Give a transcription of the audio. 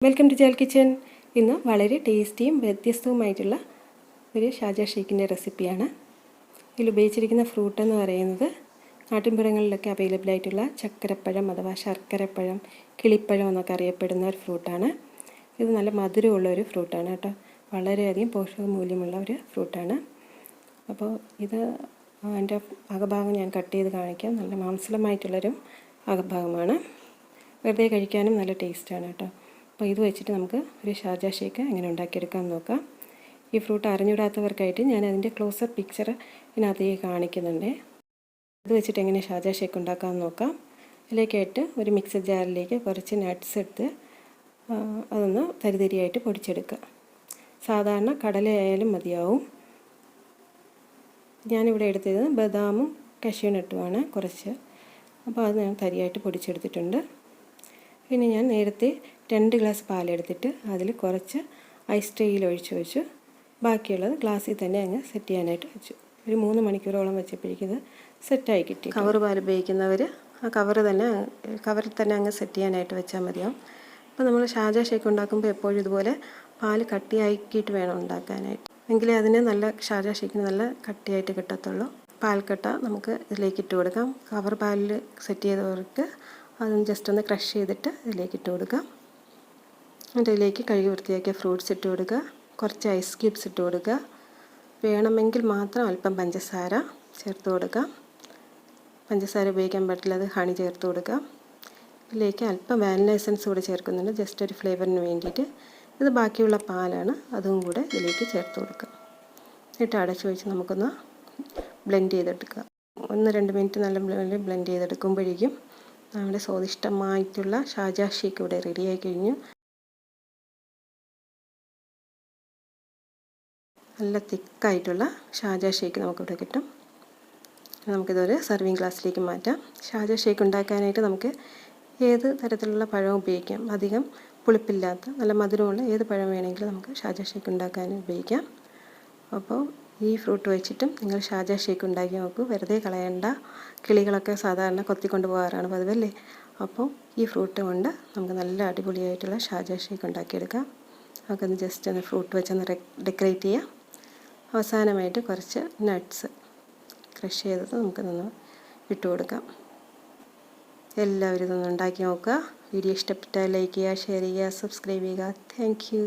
Welcome to ജാൽ kitchen. ഇന്ന് വളരെ ടേസ്റ്റിയും വ്യത്യസ്തവുമായിട്ടുള്ള ഒരു ഷാർജ ഷേക്കിൻ്റെ റെസിപ്പിയാണ്. ഇതിൽ ഉപയോഗിച്ചിരിക്കുന്ന ഫ്രൂട്ട് എന്ന് പറയുന്നത് നാട്ടിൻപുറങ്ങളിലൊക്കെ അവൈലബിൾ ആയിട്ടുള്ള ചക്കരപ്പഴം അഥവാ ശർക്കരപ്പഴം, കിളിപ്പഴം എന്നൊക്കെ അറിയപ്പെടുന്ന ഒരു ഫ്രൂട്ടാണ്. ഇത് നല്ല മധുരമുള്ള ഒരു ഫ്രൂട്ടാണ് കേട്ടോ. വളരെയധികം പോഷകമൂല്യമുള്ള ഒരു ഫ്രൂട്ടാണ്. അപ്പോൾ ഇത് അതിൻ്റെ അകഭാഗം ഞാൻ കട്ട് ചെയ്ത് കാണിക്കാം. നല്ല മാംസളമായിട്ടുള്ളൊരു അകഭാഗമാണ്. വെറുതെ കഴിക്കാനും നല്ല ടേസ്റ്റാണ് കേട്ടോ. അപ്പോൾ ഇത് വെച്ചിട്ട് നമുക്ക് ഒരു ഷാർജ ഷേക്ക് എങ്ങനെ ഉണ്ടാക്കിയെടുക്കാമെന്ന് നോക്കാം. ഈ ഫ്രൂട്ട് അറിഞ്ഞുകൂടാത്തവർക്കായിട്ട് ഞാൻ അതിൻ്റെ ക്ലോസപ്പ് പിക്ചർ ഇതിനകത്തേക്ക് കാണിക്കുന്നുണ്ട്. ഇത് വെച്ചിട്ട് എങ്ങനെ ഷാർജ ഷേക്ക് ഉണ്ടാക്കാമെന്ന് നോക്കാം. ഇതിലേക്കായിട്ട് ഒരു മിക്സർ ജാറിലേക്ക് കുറച്ച് നട്ട്സ് എടുത്ത് അതൊന്ന് തരിതരിയായിട്ട് പൊടിച്ചെടുക്കുക. സാധാരണ കടലയായാലും മതിയാവും. ഞാനിവിടെ എടുത്തത് ബദാമും കഷ്യൂനട്ടുമാണ് കുറച്ച്. അപ്പോൾ അത് ഞാൻ തരിയായിട്ട് പൊടിച്ചെടുത്തിട്ടുണ്ട്. പിന്നെ ഞാൻ നേരത്തെ 2 ഗ്ലാസ് പാലെടുത്തിട്ട് അതിൽ കുറച്ച് ഐസ് ട്രേയിൽ ഒഴിച്ച് വെച്ചു. ബാക്കിയുള്ളത് ഗ്ലാസ്സിൽ തന്നെ അങ്ങ് സെറ്റ് ചെയ്യാനായിട്ട് വെച്ചു. ഒരു 3 മണിക്കൂറോളം വെച്ചപ്പോഴേക്കും ഇത് സെറ്റായി കിട്ടി. കവർ പാൽ ഉപയോഗിക്കുന്നവർ ആ കവറിൽ തന്നെ അങ്ങ് സെറ്റ് ചെയ്യാനായിട്ട് വെച്ചാൽ മതിയാവും. അപ്പോൾ നമ്മൾ ഷാർജ ഷേക്ക് ഉണ്ടാക്കുമ്പോൾ എപ്പോഴും ഇതുപോലെ പാൽ കട്ടിയാക്കിയിട്ട് വേണം ഉണ്ടാക്കാനായിട്ട്. എങ്കിലേ അതിന് നല്ല ഷാർജ ഷേക്കിന് നല്ല കട്ടിയായിട്ട് കിട്ടത്തുള്ളൂ. പാൽക്കട്ട നമുക്ക് ഇതിലേക്ക് ഇട്ട് കൊടുക്കാം. കവർ പാലിൽ സെറ്റ് ചെയ്തവർക്ക് അതും ജസ്റ്റ് ഒന്ന് ക്രഷ് ചെയ്തിട്ട് ഇതിലേക്ക് ഇട്ട് കൊടുക്കാം. എന്നിട്ട് ഇതിലേക്ക് കഴുകി വൃത്തിയാക്കിയ ഫ്രൂട്ട്സ് ഇട്ട് കൊടുക്കുക. കുറച്ച് ഐസ് ക്യൂബ്സ് ഇട്ട് കൊടുക്കുക. വേണമെങ്കിൽ മാത്രം അല്പം പഞ്ചസാര ചേർത്ത് കൊടുക്കാം. പഞ്ചസാര ഉപയോഗിക്കാൻ പറ്റില്ല, അത് ഹണി ചേർത്ത് കൊടുക്കാം. ഇതിലേക്ക് അല്പം വാനില എസൻസ് കൂടെ ചേർക്കുന്നുണ്ട്, ജസ്റ്റ് ഒരു ഫ്ലേവറിന് വേണ്ടിയിട്ട്. ഇത് ബാക്കിയുള്ള പാലാണ്, അതും കൂടെ ഇതിലേക്ക് ചേർത്ത് കൊടുക്കുക. എന്നിട്ട് അടച്ചു വെച്ച് നമുക്കൊന്ന് ബ്ലെൻഡ് ചെയ്തെടുക്കുക. 1-2 മിനിറ്റ് നല്ല ബ്ലെൻഡ് ചെയ്തെടുക്കുമ്പോഴേക്കും നമ്മുടെ സ്വാദിഷ്ടമായിട്ടുള്ള ഷാർജ ഷേക്ക് ഇവിടെ റെഡിയായി കഴിഞ്ഞു. നല്ല തിക്കായിട്ടുള്ള ഷാർജ ഷേക്ക് നമുക്കിവിടെ കിട്ടും. നമുക്കിതൊരു സർവിങ് ഗ്ലാസ്സിലേക്ക് മാറ്റാം. ഷാർജ ഷേക്ക് ഉണ്ടാക്കാനായിട്ട് നമുക്ക് ഏത് തരത്തിലുള്ള പഴം ഉപയോഗിക്കാം. അധികം പുളിപ്പില്ലാത്ത നല്ല മധുരമുള്ള ഏത് പഴം വേണമെങ്കിലും നമുക്ക് ഷാർജ ഷേക്ക് ഉണ്ടാക്കാൻ ഉപയോഗിക്കാം. അപ്പോൾ ഈ ഫ്രൂട്ട് വെച്ചിട്ടും നിങ്ങൾ ഷാർജ ഷേക്ക് ഉണ്ടാക്കി നോക്കൂ. വെറുതെ കളയണ്ട. കിളികളൊക്കെ സാധാരണ കൊത്തിക്കൊണ്ട് പോകാറാണ് പതിവല്ലേ. അപ്പോൾ ഈ ഫ്രൂട്ട് കൊണ്ട് നമുക്ക് നല്ല അടിപൊളിയായിട്ടുള്ള ഷാർജ ഷേക്ക് ഉണ്ടാക്കിയെടുക്കാം. നമുക്കൊന്ന് ജസ്റ്റ് ഒന്ന് ഫ്രൂട്ട് വെച്ചൊന്ന് ഡെക്കറേറ്റ് ചെയ്യാം. അവസാനമായിട്ട് കുറച്ച് നട്ട്സ് ക്രഷ് ചെയ്തത് നമുക്കിതൊന്ന് ഇട്ട് കൊടുക്കാം. എല്ലാവരും ഇതൊന്ന് ഉണ്ടാക്കി നോക്കുക. വീഡിയോ ഇഷ്ടപ്പെട്ടാൽ ലൈക്ക് ചെയ്യുക, ഷെയർ ചെയ്യുക, സബ്സ്ക്രൈബ് ചെയ്യുക. Thank you.